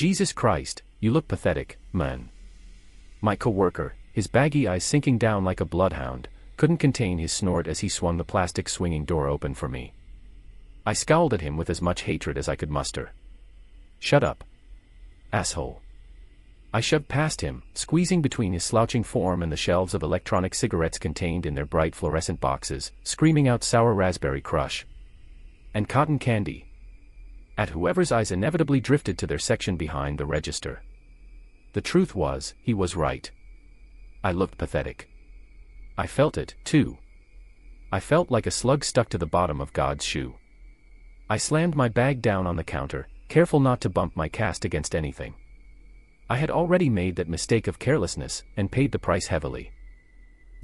Jesus Christ, you look pathetic, man. My coworker, his baggy eyes sinking down like a bloodhound, couldn't contain his snort as he swung the plastic swinging door open for me. I scowled at him with as much hatred as I could muster. Shut up, asshole. I shoved past him, squeezing between his slouching form and the shelves of electronic cigarettes contained in their bright fluorescent boxes, screaming out sour raspberry crush and cotton candy at whoever's eyes inevitably drifted to their section behind the register. The truth was, he was right. I looked pathetic. I felt it, too. I felt like a slug stuck to the bottom of God's shoe. I slammed my bag down on the counter, careful not to bump my cast against anything. I had already made that mistake of carelessness, and paid the price heavily.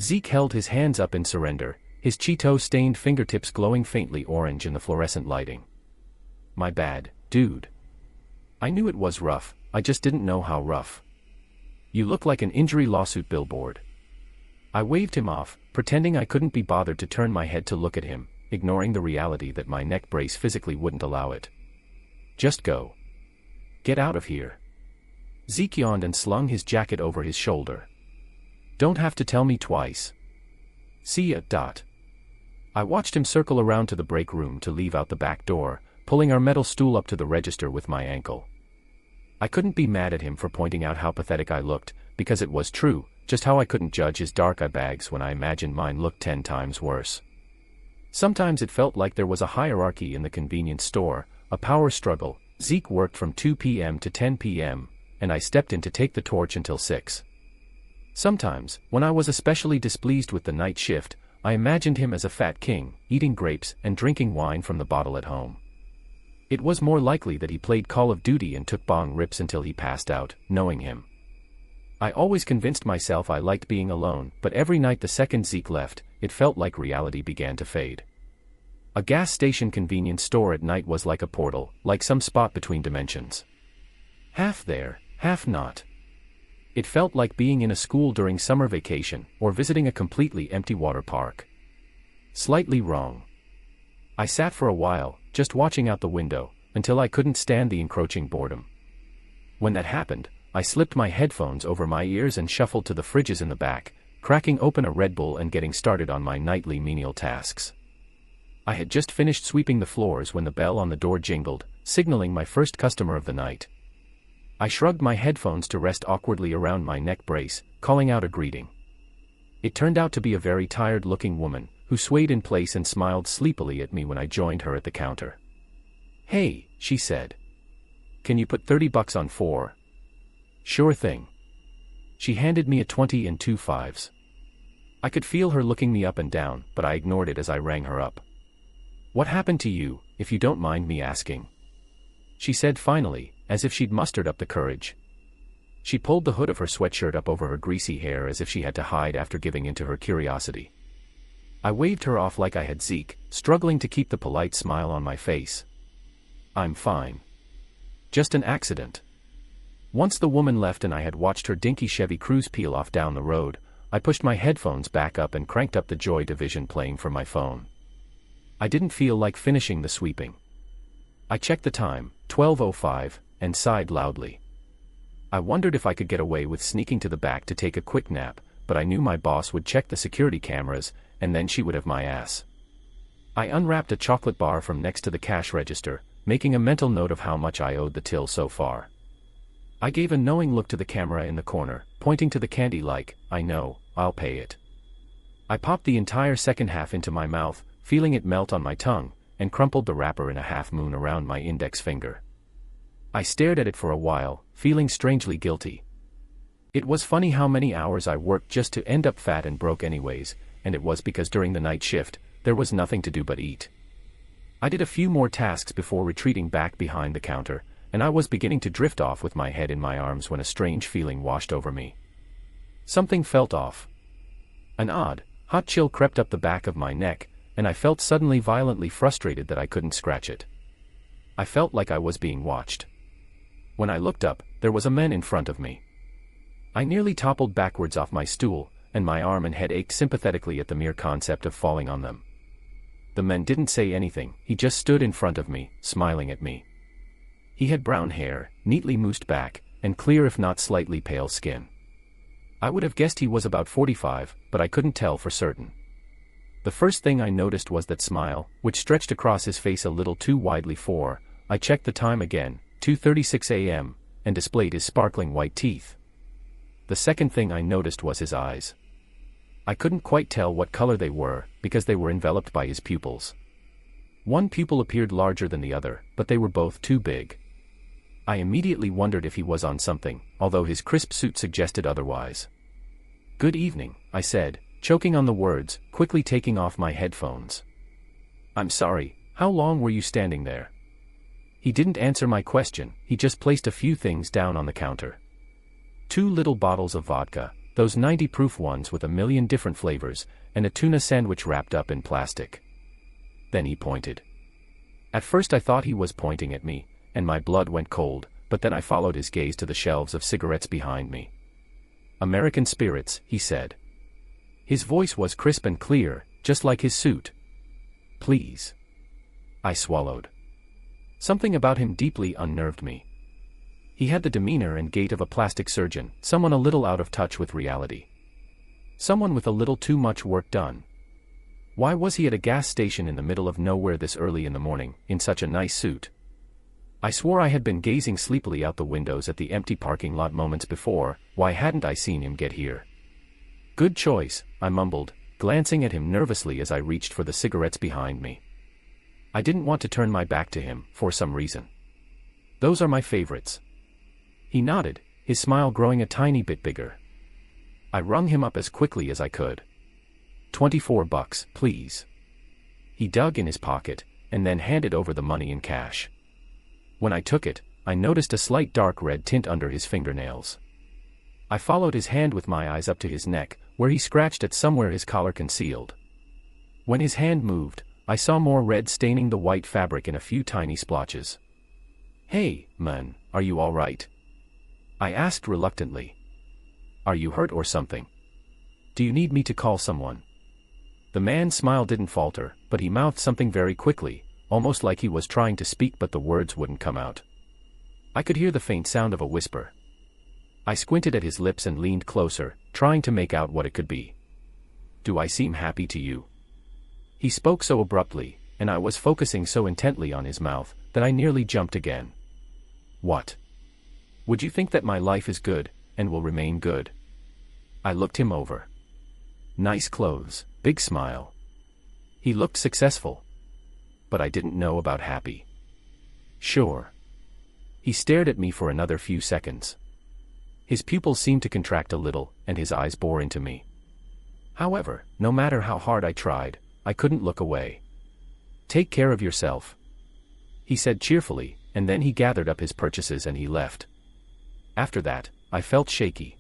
Zeke held his hands up in surrender, his Cheeto-stained fingertips glowing faintly orange in the fluorescent lighting. My bad, dude. I knew it was rough, I just didn't know how rough. You look like an injury lawsuit billboard. I waved him off, pretending I couldn't be bothered to turn my head to look at him, ignoring the reality that my neck brace physically wouldn't allow it. Just go. Get out of here. Zeke yawned and slung his jacket over his shoulder. Don't have to tell me twice. See ya, dot. I watched him circle around to the break room to leave out the back door, pulling our metal stool up to the register with my ankle. I couldn't be mad at him for pointing out how pathetic I looked, because it was true, just how I couldn't judge his dark eye bags when I imagined mine looked 10 times worse. Sometimes it felt like there was a hierarchy in the convenience store, a power struggle. Zeke worked from 2 p.m. to 10 p.m., and I stepped in to take the torch until 6. Sometimes, when I was especially displeased with the night shift, I imagined him as a fat king, eating grapes and drinking wine from the bottle at home. It was more likely that he played Call of Duty and took bong rips until he passed out, knowing him. I always convinced myself I liked being alone, but every night the second Zeke left, it felt like reality began to fade. A gas station convenience store at night was like a portal, like some spot between dimensions. Half there, half not. It felt like being in a school during summer vacation, or visiting a completely empty water park. Slightly wrong. I sat for a while, just watching out the window, until I couldn't stand the encroaching boredom. When that happened, I slipped my headphones over my ears and shuffled to the fridges in the back, cracking open a Red Bull and getting started on my nightly menial tasks. I had just finished sweeping the floors when the bell on the door jingled, signaling my first customer of the night. I shrugged my headphones to rest awkwardly around my neck brace, calling out a greeting. It turned out to be a very tired-looking woman, who swayed in place and smiled sleepily at me when I joined her at the counter. "Hey," she said. "Can you put $30 on 4? "Sure thing." She handed me a 20 and 2 5s. I could feel her looking me up and down, but I ignored it as I rang her up. "What happened to you, if you don't mind me asking?" she said finally, as if she'd mustered up the courage. She pulled the hood of her sweatshirt up over her greasy hair as if she had to hide after giving in to her curiosity. I waved her off like I had Zeke, struggling to keep the polite smile on my face. "I'm fine. Just an accident." Once the woman left and I had watched her dinky Chevy Cruze peel off down the road, I pushed my headphones back up and cranked up the Joy Division playing from my phone. I didn't feel like finishing the sweeping. I checked the time, 12:05, and sighed loudly. I wondered if I could get away with sneaking to the back to take a quick nap, but I knew my boss would check the security cameras, and then she would have my ass. I unwrapped a chocolate bar from next to the cash register, making a mental note of how much I owed the till so far. I gave a knowing look to the camera in the corner, pointing to the candy like, "I know, I'll pay it." I popped the entire second half into my mouth, feeling it melt on my tongue, and crumpled the wrapper in a half moon around my index finger. I stared at it for a while, feeling strangely guilty. It was funny how many hours I worked just to end up fat and broke anyways, and it was because during the night shift, there was nothing to do but eat. I did a few more tasks before retreating back behind the counter, and I was beginning to drift off with my head in my arms when a strange feeling washed over me. Something felt off. An odd, hot chill crept up the back of my neck, and I felt suddenly violently frustrated that I couldn't scratch it. I felt like I was being watched. When I looked up, there was a man in front of me. I nearly toppled backwards off my stool, and my arm and head ached sympathetically at the mere concept of falling on them. The man didn't say anything, he just stood in front of me, smiling at me. He had brown hair, neatly moosed back, and clear if not slightly pale skin. I would have guessed he was about 45, but I couldn't tell for certain. The first thing I noticed was that smile, which stretched across his face a little too widely for. I checked the time again, 2:36 a.m., and displayed his sparkling white teeth. The second thing I noticed was his eyes. I couldn't quite tell what color they were, because they were enveloped by his pupils. One pupil appeared larger than the other, but they were both too big. I immediately wondered if he was on something, although his crisp suit suggested otherwise. "Good evening," I said, choking on the words, quickly taking off my headphones. "I'm sorry, how long were you standing there?" He didn't answer my question, he just placed a few things down on the counter. 2 little bottles of vodka, those 90-proof ones with a million different flavors, and a tuna sandwich wrapped up in plastic. Then he pointed. At first I thought he was pointing at me, and my blood went cold, but then I followed his gaze to the shelves of cigarettes behind me. "American Spirits," he said. His voice was crisp and clear, just like his suit. "Please." I swallowed. Something about him deeply unnerved me. He had the demeanor and gait of a plastic surgeon, someone a little out of touch with reality. Someone with a little too much work done. Why was he at a gas station in the middle of nowhere this early in the morning, in such a nice suit? I swore I had been gazing sleepily out the windows at the empty parking lot moments before. Why hadn't I seen him get here? "Good choice," I mumbled, glancing at him nervously as I reached for the cigarettes behind me. I didn't want to turn my back to him, for some reason. "Those are my favorites." He nodded, his smile growing a tiny bit bigger. I rung him up as quickly as I could. $24, please." He dug in his pocket, and then handed over the money in cash. When I took it, I noticed a slight dark red tint under his fingernails. I followed his hand with my eyes up to his neck, where he scratched at somewhere his collar concealed. When his hand moved, I saw more red staining the white fabric in a few tiny splotches. "Hey, man, are you all right?" I asked reluctantly. "Are you hurt or something? Do you need me to call someone?" The man's smile didn't falter, but he mouthed something very quickly, almost like he was trying to speak but the words wouldn't come out. I could hear the faint sound of a whisper. I squinted at his lips and leaned closer, trying to make out what it could be. "Do I seem happy to you?" He spoke so abruptly, and I was focusing so intently on his mouth, that I nearly jumped again. "What? Would you think that my life is good, and will remain good?" I looked him over. Nice clothes, big smile. He looked successful. But I didn't know about happy. "Sure." He stared at me for another few seconds. His pupils seemed to contract a little, and his eyes bore into me. However, no matter how hard I tried, I couldn't look away. "Take care of yourself," he said cheerfully, and then he gathered up his purchases and he left. After that, I felt shaky.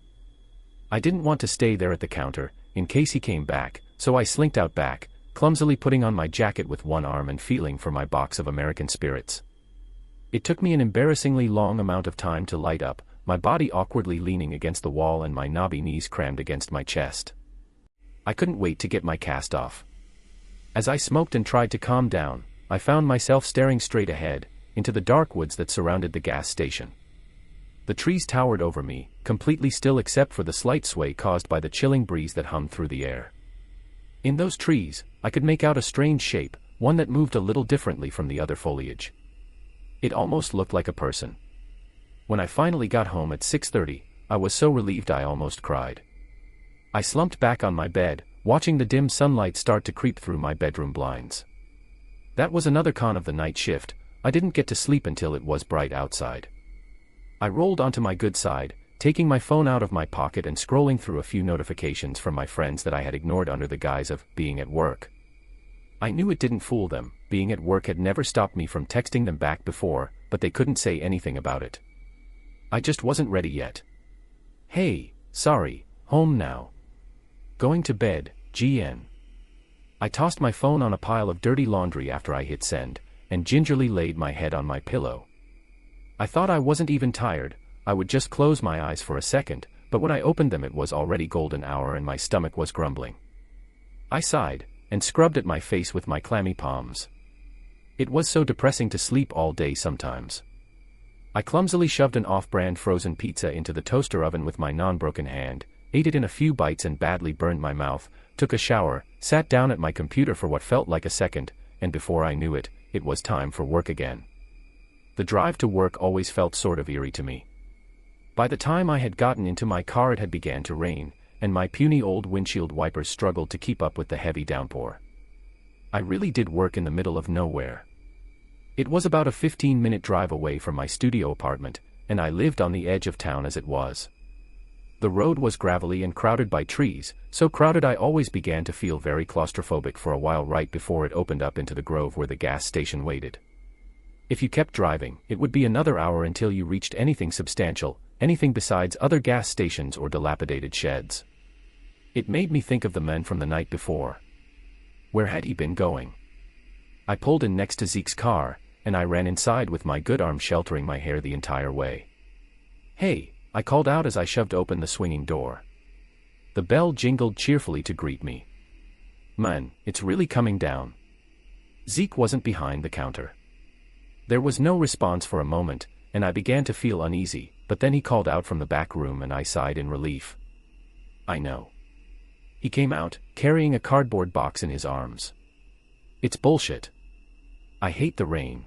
I didn't want to stay there at the counter, in case he came back, so I slinked out back, clumsily putting on my jacket with one arm and feeling for my box of American Spirits. It took me an embarrassingly long amount of time to light up, my body awkwardly leaning against the wall and my knobby knees crammed against my chest. I couldn't wait to get my cast off. As I smoked and tried to calm down, I found myself staring straight ahead, into the dark woods that surrounded the gas station. The trees towered over me, completely still except for the slight sway caused by the chilling breeze that hummed through the air. In those trees, I could make out a strange shape, one that moved a little differently from the other foliage. It almost looked like a person. When I finally got home at 6:30, I was so relieved I almost cried. I slumped back on my bed, watching the dim sunlight start to creep through my bedroom blinds. That was another con of the night shift. I didn't get to sleep until it was bright outside. I rolled onto my good side, taking my phone out of my pocket and scrolling through a few notifications from my friends that I had ignored under the guise of being at work. I knew it didn't fool them. Being at work had never stopped me from texting them back before, but they couldn't say anything about it. I just wasn't ready yet. "Hey, sorry, home now. Going to bed, GN." I tossed my phone on a pile of dirty laundry after I hit send, and gingerly laid my head on my pillow. I thought I wasn't even tired, I would just close my eyes for a second, but when I opened them it was already golden hour and my stomach was grumbling. I sighed, and scrubbed at my face with my clammy palms. It was so depressing to sleep all day sometimes. I clumsily shoved an off-brand frozen pizza into the toaster oven with my non-broken hand, ate it in a few bites and badly burned my mouth, took a shower, sat down at my computer for what felt like a second, and before I knew it, it was time for work again. The drive to work always felt sort of eerie to me. By the time I had gotten into my car it had begun to rain, and my puny old windshield wipers struggled to keep up with the heavy downpour. I really did work in the middle of nowhere. It was about a 15-minute drive away from my studio apartment, and I lived on the edge of town as it was. The road was gravelly and crowded by trees, so crowded I always began to feel very claustrophobic for a while right before it opened up into the grove where the gas station waited. If you kept driving, it would be another hour until you reached anything substantial, anything besides other gas stations or dilapidated sheds. It made me think of the men from the night before. Where had he been going? I pulled in next to Zeke's car, and I ran inside with my good arm sheltering my hair the entire way. "Hey," I called out as I shoved open the swinging door. The bell jingled cheerfully to greet me. "Man, it's really coming down." Zeke wasn't behind the counter. There was no response for a moment, and I began to feel uneasy, but then he called out from the back room and I sighed in relief. "I know." He came out, carrying a cardboard box in his arms. "It's bullshit. I hate the rain."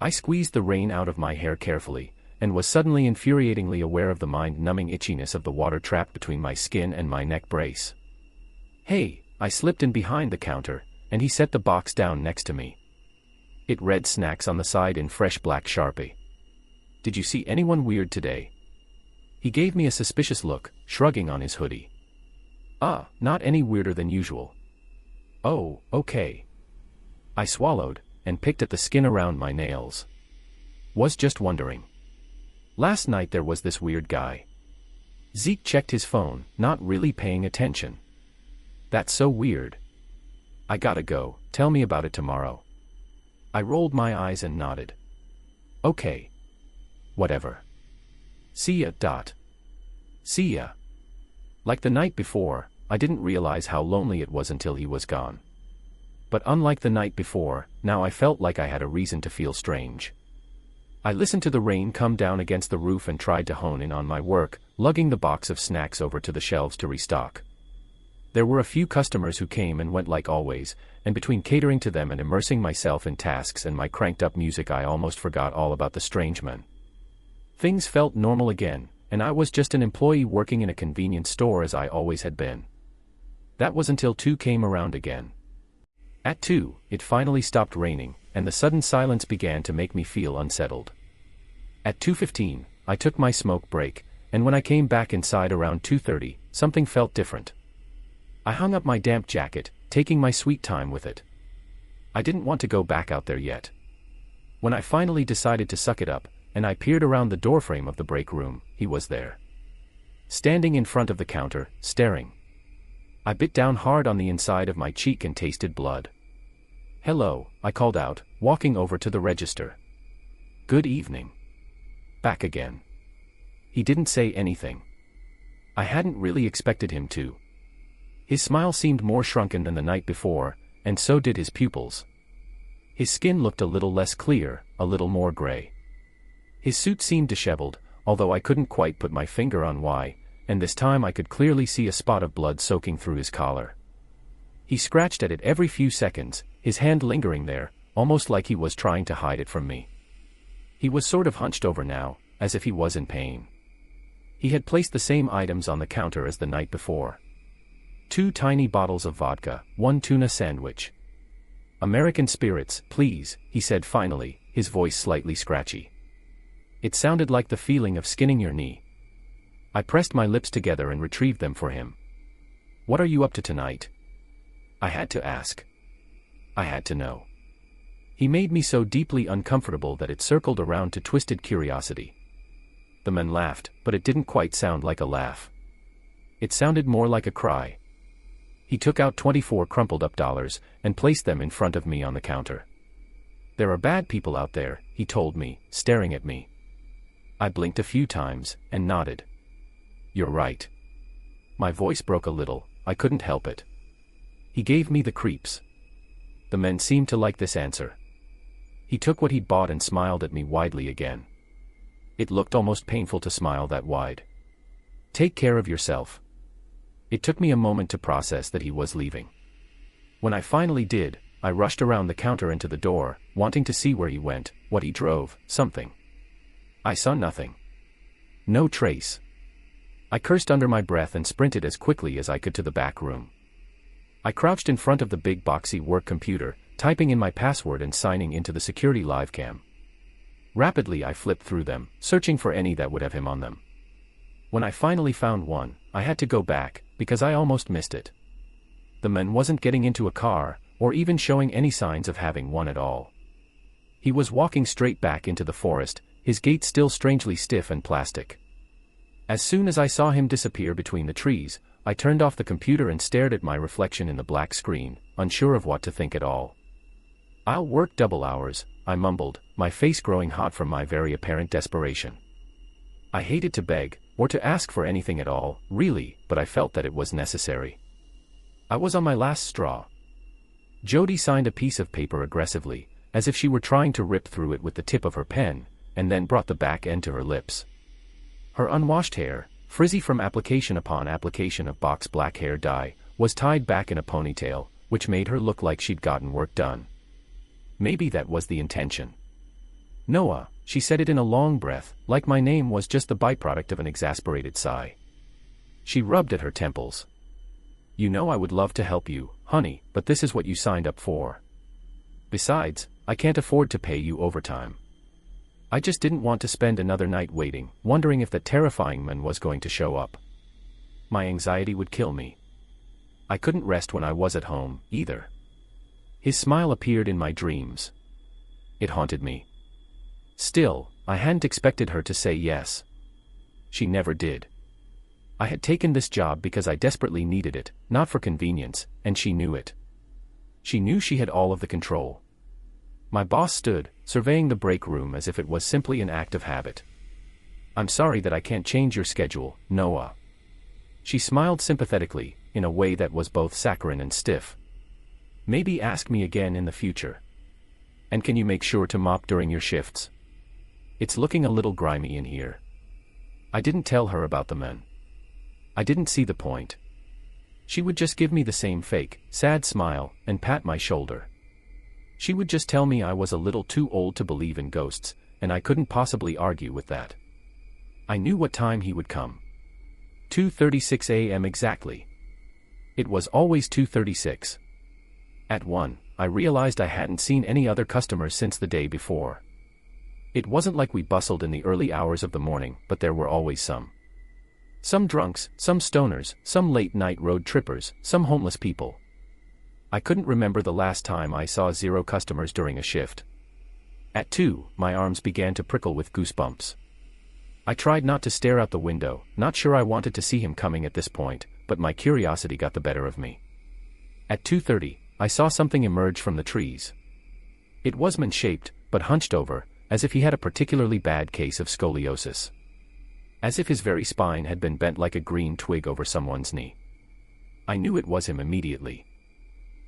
I squeezed the rain out of my hair carefully, and was suddenly infuriatingly aware of the mind-numbing itchiness of the water trapped between my skin and my neck brace. "Hey," I slipped in behind the counter, and he set the box down next to me. It read snacks on the side in fresh black Sharpie. "Did you see anyone weird today?" He gave me a suspicious look, shrugging on his hoodie. Not any weirder than usual." "Oh, okay." I swallowed, and picked at the skin around my nails. "Was just wondering. Last night there was this weird guy." Zeke checked his phone, not really paying attention. "That's so weird. I gotta go, tell me about it tomorrow." I rolled my eyes and nodded. "Okay. Whatever. See ya. See ya." Like the night before, I didn't realize how lonely it was until he was gone. But unlike the night before, now I felt like I had a reason to feel strange. I listened to the rain come down against the roof and tried to hone in on my work, lugging the box of snacks over to the shelves to restock. There were a few customers who came and went like always, and between catering to them and immersing myself in tasks and my cranked-up music I almost forgot all about the strange man. Things felt normal again, and I was just an employee working in a convenience store as I always had been. That was until 2 came around again. At 2, it finally stopped raining, and the sudden silence began to make me feel unsettled. At 2:15, I took my smoke break, and when I came back inside around 2:30, something felt different. I hung up my damp jacket, taking my sweet time with it. I didn't want to go back out there yet. When I finally decided to suck it up, and I peered around the doorframe of the break room, he was there. Standing in front of the counter, staring. I bit down hard on the inside of my cheek and tasted blood. "Hello," I called out, walking over to the register. "Good evening." Back again. He didn't say anything. I hadn't really expected him to. His smile seemed more shrunken than the night before, and so did his pupils. His skin looked a little less clear, a little more gray. His suit seemed disheveled, although I couldn't quite put my finger on why, and this time I could clearly see a spot of blood soaking through his collar. He scratched at it every few seconds, his hand lingering there, almost like he was trying to hide it from me. He was sort of hunched over now, as if he was in pain. He had placed the same items on the counter as the night before. 2 tiny bottles of vodka, 1 tuna sandwich. "American spirits, please," he said finally, his voice slightly scratchy. It sounded like the feeling of skinning your knee. I pressed my lips together and retrieved them for him. "What are you up to tonight?" I had to ask. I had to know. He made me so deeply uncomfortable that it circled around to twisted curiosity. The man laughed, but it didn't quite sound like a laugh. It sounded more like a cry. He took out 24 crumpled-up dollars and placed them in front of me on the counter. "There are bad people out there," he told me, staring at me. I blinked a few times, and nodded. "You're right." My voice broke a little, I couldn't help it. He gave me the creeps. The men seemed to like this answer. He took what he'd bought and smiled at me widely again. It looked almost painful to smile that wide. Take care of yourself. It took me a moment to process that he was leaving. When I finally did, I rushed around the counter and to the door, wanting to see where he went, what he drove, something. I saw nothing. No trace. I cursed under my breath and sprinted as quickly as I could to the back room. I crouched in front of the big boxy work computer, typing in my password and signing into the security live cam. Rapidly I flipped through them, searching for any that would have him on them. When I finally found one, I had to go back, because I almost missed it. The man wasn't getting into a car, or even showing any signs of having one at all. He was walking straight back into the forest, his gait still strangely stiff and plastic. As soon as I saw him disappear between the trees, I turned off the computer and stared at my reflection in the black screen, unsure of what to think at all. "I'll work double hours," I mumbled, my face growing hot from my very apparent desperation. I hated to beg, or to ask for anything at all, really, but I felt that it was necessary. I was on my last straw. Jody signed a piece of paper aggressively, as if she were trying to rip through it with the tip of her pen, and then brought the back end to her lips. Her unwashed hair, frizzy from application upon application of box black hair dye, was tied back in a ponytail, which made her look like she'd gotten work done. Maybe that was the intention. "Noah," she said it in a long breath, like my name was just the byproduct of an exasperated sigh. She rubbed at her temples. "You know I would love to help you, honey, but this is what you signed up for. Besides, I can't afford to pay you overtime. I just didn't want to spend another night waiting, wondering if that terrifying man was going to show up. My anxiety would kill me. I couldn't rest when I was at home, either." His smile appeared in my dreams. It haunted me. Still, I hadn't expected her to say yes. She never did. I had taken this job because I desperately needed it, not for convenience, and she knew it. She knew she had all of the control. My boss stood, surveying the break room as if it was simply an act of habit. "I'm sorry that I can't change your schedule, Noah." She smiled sympathetically, in a way that was both saccharine and stiff. "Maybe ask me again in the future. And can you make sure to mop during your shifts? It's looking a little grimy in here." I didn't tell her about the men. I didn't see the point. She would just give me the same fake, sad smile, and pat my shoulder. She would just tell me I was a little too old to believe in ghosts, and I couldn't possibly argue with that. I knew what time he would come. 2:36 a.m. exactly. It was always 2:36. At 1, I realized I hadn't seen any other customers since the day before. It wasn't like we bustled in the early hours of the morning, but there were always some. Some drunks, some stoners, some late-night road trippers, some homeless people. I couldn't remember the last time I saw 0 customers during a shift. At 2, my arms began to prickle with goosebumps. I tried not to stare out the window, not sure I wanted to see him coming at this point, but my curiosity got the better of me. At 2:30, I saw something emerge from the trees. It was man-shaped, but hunched over, as if he had a particularly bad case of scoliosis. As if his very spine had been bent like a green twig over someone's knee. I knew it was him immediately.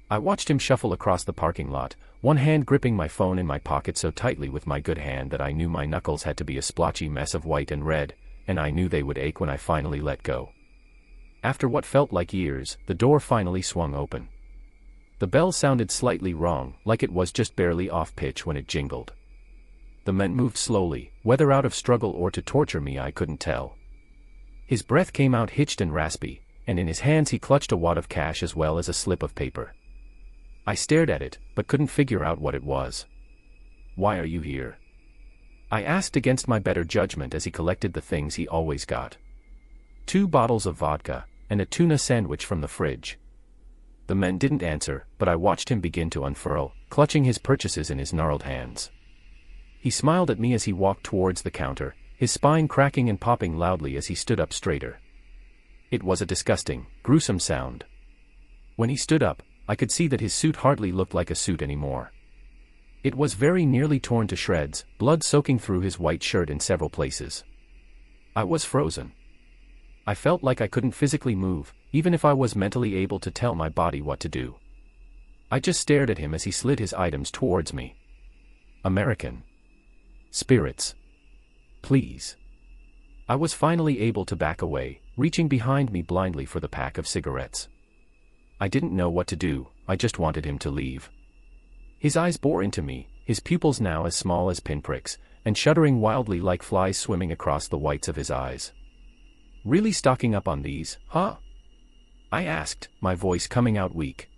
I watched him shuffle across the parking lot, one hand gripping my phone in my pocket so tightly with my good hand that I knew my knuckles had to be a splotchy mess of white and red, and I knew they would ache when I finally let go. After what felt like years, the door finally swung open. The bell sounded slightly wrong, like it was just barely off pitch when it jingled. The man moved slowly, whether out of struggle or to torture me I couldn't tell. His breath came out hitched and raspy, and in his hands he clutched a wad of cash as well as a slip of paper. I stared at it, but couldn't figure out what it was. "Why are you here?" I asked against my better judgment as he collected the things he always got. 2 bottles of vodka, and a tuna sandwich from the fridge. The man didn't answer, but I watched him begin to unfurl, clutching his purchases in his gnarled hands. He smiled at me as he walked towards the counter, his spine cracking and popping loudly as he stood up straighter. It was a disgusting, gruesome sound. When he stood up, I could see that his suit hardly looked like a suit anymore. It was very nearly torn to shreds, blood soaking through his white shirt in several places. I was frozen. I felt like I couldn't physically move, even if I was mentally able to tell my body what to do. I just stared at him as he slid his items towards me. American spirits. Please. I was finally able to back away, reaching behind me blindly for the pack of cigarettes. I didn't know what to do, I just wanted him to leave. His eyes bore into me, his pupils now as small as pinpricks, and shuddering wildly like flies swimming across the whites of his eyes. Really stocking up on these, huh? I asked, my voice coming out weak.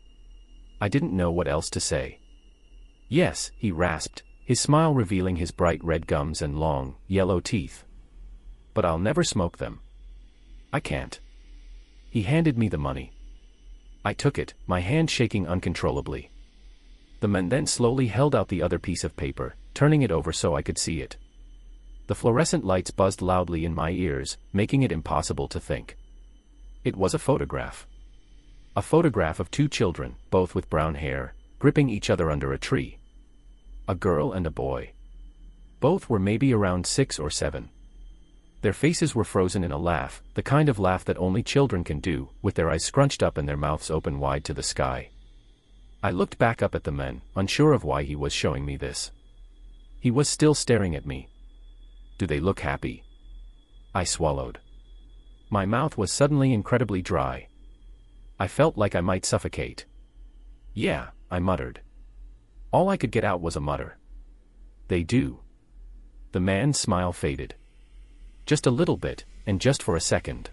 I didn't know what else to say. Yes, he rasped, his smile revealing his bright red gums and long, yellow teeth. But I'll never smoke them. I can't. He handed me the money. I took it, my hand shaking uncontrollably. The man then slowly held out the other piece of paper, turning it over so I could see it. The fluorescent lights buzzed loudly in my ears, making it impossible to think. It was a photograph. A photograph of two children, both with brown hair, gripping each other under a tree. A girl and a boy. Both were maybe around 6 or 7. Their faces were frozen in a laugh, the kind of laugh that only children can do, with their eyes scrunched up and their mouths open wide to the sky. I looked back up at the man, unsure of why he was showing me this. He was still staring at me. Do they look happy? I swallowed. My mouth was suddenly incredibly dry. I felt like I might suffocate. Yeah, I muttered. All I could get out was a mutter. They do. The man's smile faded. Just a little bit, and just for a second.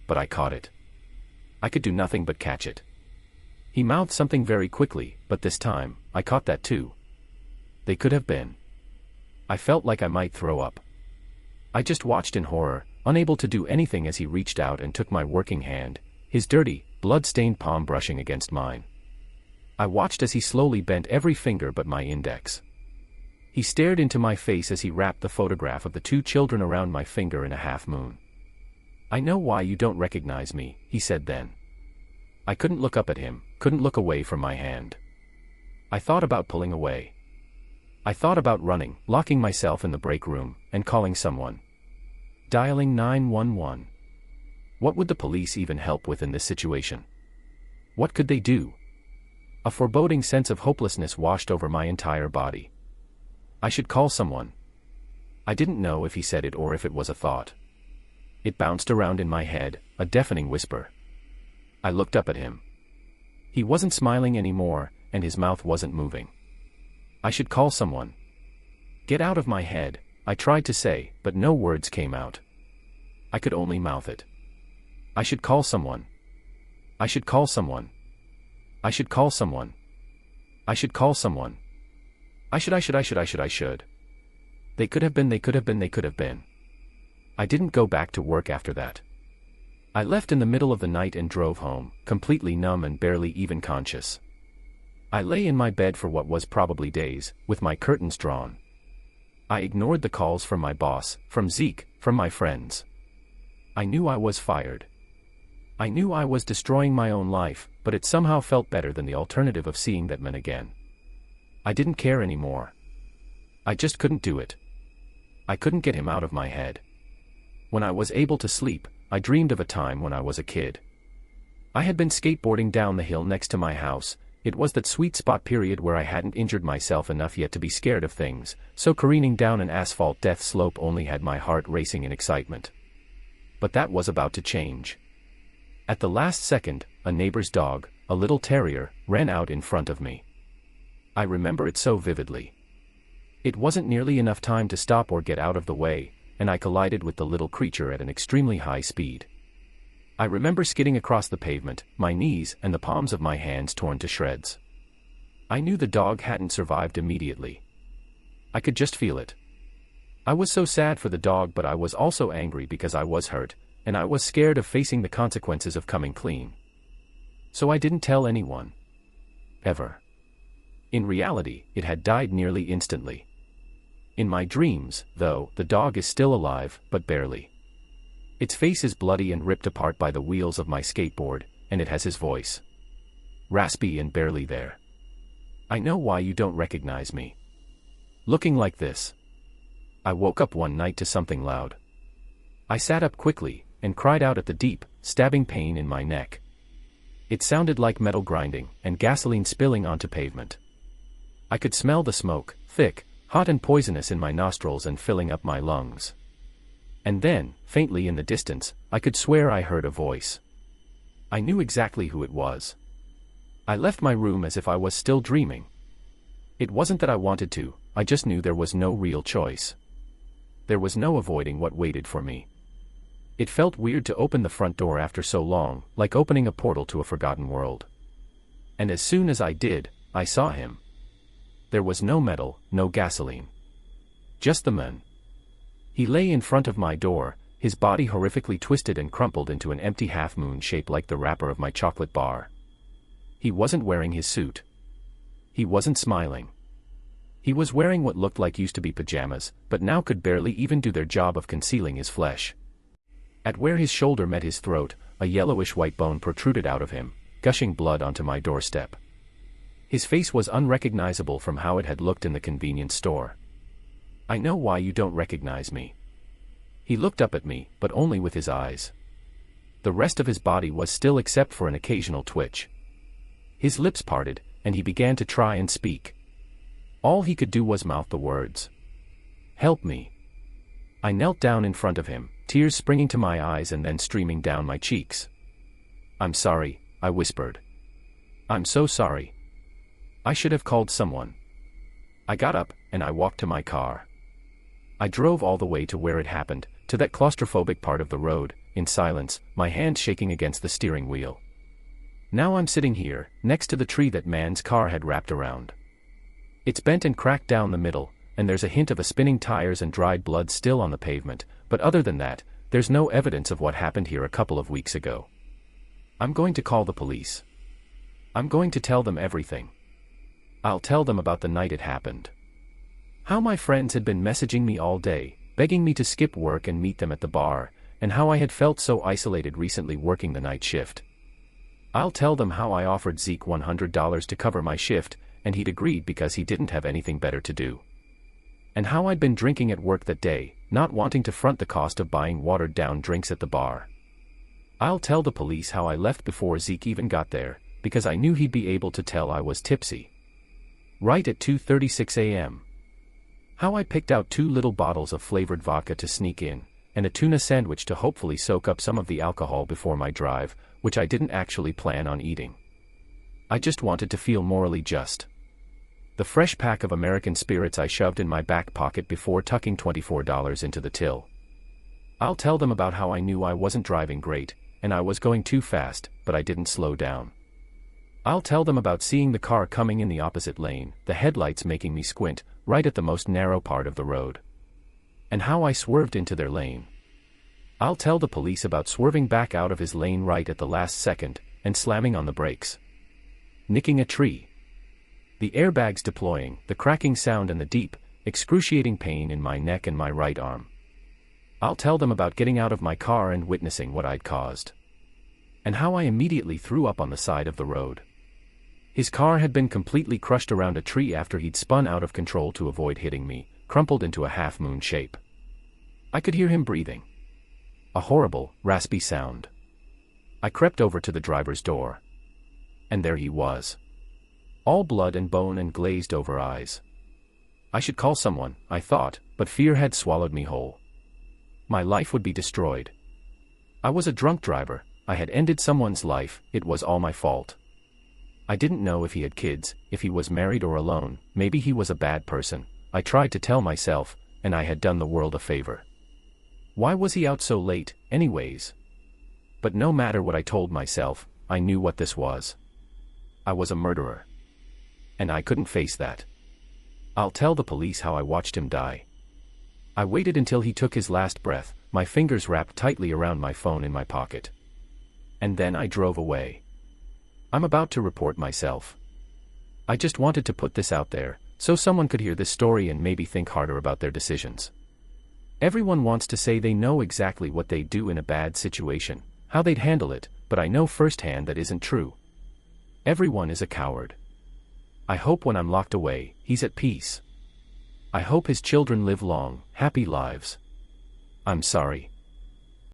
But I caught it. I could do nothing but catch it. He mouthed something very quickly, but this time, I caught that too. They could have been. I felt like I might throw up. I just watched in horror, unable to do anything as he reached out and took my working hand, his dirty, blood-stained palm brushing against mine. I watched as he slowly bent every finger but my index. He stared into my face as he wrapped the photograph of the two children around my finger in a half-moon. I know why you don't recognize me, he said then. I couldn't look up at him, couldn't look away from my hand. I thought about pulling away. I thought about running, locking myself in the break room, and calling someone. Dialing 911. What would the police even help with in this situation? What could they do? A foreboding sense of hopelessness washed over my entire body. I should call someone. I didn't know if he said it or if it was a thought. It bounced around in my head, a deafening whisper. I looked up at him. He wasn't smiling anymore, and his mouth wasn't moving. I should call someone. Get out of my head, I tried to say, but no words came out. I could only mouth it. I should call someone. I should call someone. I should call someone. I should call someone. I should. They could have been. I didn't go back to work after that. I left in the middle of the night and drove home, completely numb and barely even conscious. I lay in my bed for what was probably days, with my curtains drawn. I ignored the calls from my boss, from Zeke, from my friends. I knew I was fired. I knew I was destroying my own life, but it somehow felt better than the alternative of seeing that man again. I didn't care anymore. I just couldn't do it. I couldn't get him out of my head. When I was able to sleep, I dreamed of a time when I was a kid. I had been skateboarding down the hill next to my house. It was that sweet spot period where I hadn't injured myself enough yet to be scared of things, so careening down an asphalt death slope only had my heart racing in excitement. But that was about to change. At the last second, a neighbor's dog, a little terrier, ran out in front of me. I remember it so vividly. It wasn't nearly enough time to stop or get out of the way, and I collided with the little creature at an extremely high speed. I remember skidding across the pavement, my knees and the palms of my hands torn to shreds. I knew the dog hadn't survived immediately. I could just feel it. I was so sad for the dog, but I was also angry because I was hurt, and I was scared of facing the consequences of coming clean. So I didn't tell anyone. Ever. In reality, it had died nearly instantly. In my dreams, though, the dog is still alive, but barely. Its face is bloody and ripped apart by the wheels of my skateboard, and it has his voice. Raspy and barely there. I know why you don't recognize me. Looking like this. I woke up one night to something loud. I sat up quickly, and cried out at the deep, stabbing pain in my neck. It sounded like metal grinding, and gasoline spilling onto pavement. I could smell the smoke, thick, hot and poisonous in my nostrils and filling up my lungs. And then, faintly in the distance, I could swear I heard a voice. I knew exactly who it was. I left my room as if I was still dreaming. It wasn't that I wanted to, I just knew there was no real choice. There was no avoiding what waited for me. It felt weird to open the front door after so long, like opening a portal to a forgotten world. And as soon as I did, I saw him. There was no metal, no gasoline. Just the man. He lay in front of my door, his body horrifically twisted and crumpled into an empty half-moon shape like the wrapper of my chocolate bar. He wasn't wearing his suit. He wasn't smiling. He was wearing what looked like used to be pajamas, but now could barely even do their job of concealing his flesh. At where his shoulder met his throat, a yellowish-white bone protruded out of him, gushing blood onto my doorstep. His face was unrecognizable from how it had looked in the convenience store. "I know why you don't recognize me." He looked up at me, but only with his eyes. The rest of his body was still except for an occasional twitch. His lips parted, and he began to try and speak. All he could do was mouth the words. "Help me." I knelt down in front of him, tears springing to my eyes and then streaming down my cheeks. "I'm sorry," I whispered. "I'm so sorry. I should have called someone." I got up, and I walked to my car. I drove all the way to where it happened, to that claustrophobic part of the road, in silence, my hand shaking against the steering wheel. Now I'm sitting here, next to the tree that man's car had wrapped around. It's bent and cracked down the middle, and there's a hint of a spinning tires and dried blood still on the pavement, but other than that, there's no evidence of what happened here a couple of weeks ago. I'm going to call the police. I'm going to tell them everything. I'll tell them about the night it happened. How my friends had been messaging me all day, begging me to skip work and meet them at the bar, and how I had felt so isolated recently working the night shift. I'll tell them how I offered Zeke $100 to cover my shift, and he'd agreed because he didn't have anything better to do. And how I'd been drinking at work that day, not wanting to front the cost of buying watered-down drinks at the bar. I'll tell the police how I left before Zeke even got there, because I knew he'd be able to tell I was tipsy. Right at 2:36 a.m. How I picked out 2 little bottles of flavored vodka to sneak in, and a tuna sandwich to hopefully soak up some of the alcohol before my drive, which I didn't actually plan on eating. I just wanted to feel morally just. The fresh pack of American spirits I shoved in my back pocket before tucking $24 into the till. I'll tell them about how I knew I wasn't driving great, and I was going too fast, but I didn't slow down. I'll tell them about seeing the car coming in the opposite lane, the headlights making me squint, right at the most narrow part of the road. And how I swerved into their lane. I'll tell the police about swerving back out of his lane right at the last second, and slamming on the brakes. Nicking a tree. The airbags deploying, the cracking sound and the deep, excruciating pain in my neck and my right arm. I'll tell them about getting out of my car and witnessing what I'd caused. And how I immediately threw up on the side of the road. His car had been completely crushed around a tree after he'd spun out of control to avoid hitting me, crumpled into a half-moon shape. I could hear him breathing. A horrible, raspy sound. I crept over to the driver's door. And there he was. All blood and bone and glazed-over eyes. I should call someone, I thought, but fear had swallowed me whole. My life would be destroyed. I was a drunk driver, I had ended someone's life, it was all my fault. I didn't know if he had kids, if he was married or alone, maybe he was a bad person, I tried to tell myself, and I had done the world a favor. Why was he out so late, anyways? But no matter what I told myself, I knew what this was. I was a murderer. And I couldn't face that. I'll tell the police how I watched him die. I waited until he took his last breath, my fingers wrapped tightly around my phone in my pocket. And then I drove away. I'm about to report myself. I just wanted to put this out there, so someone could hear this story and maybe think harder about their decisions. Everyone wants to say they know exactly what they'd do in a bad situation, how they'd handle it, but I know firsthand that isn't true. Everyone is a coward. I hope when I'm locked away, he's at peace. I hope his children live long, happy lives. I'm sorry.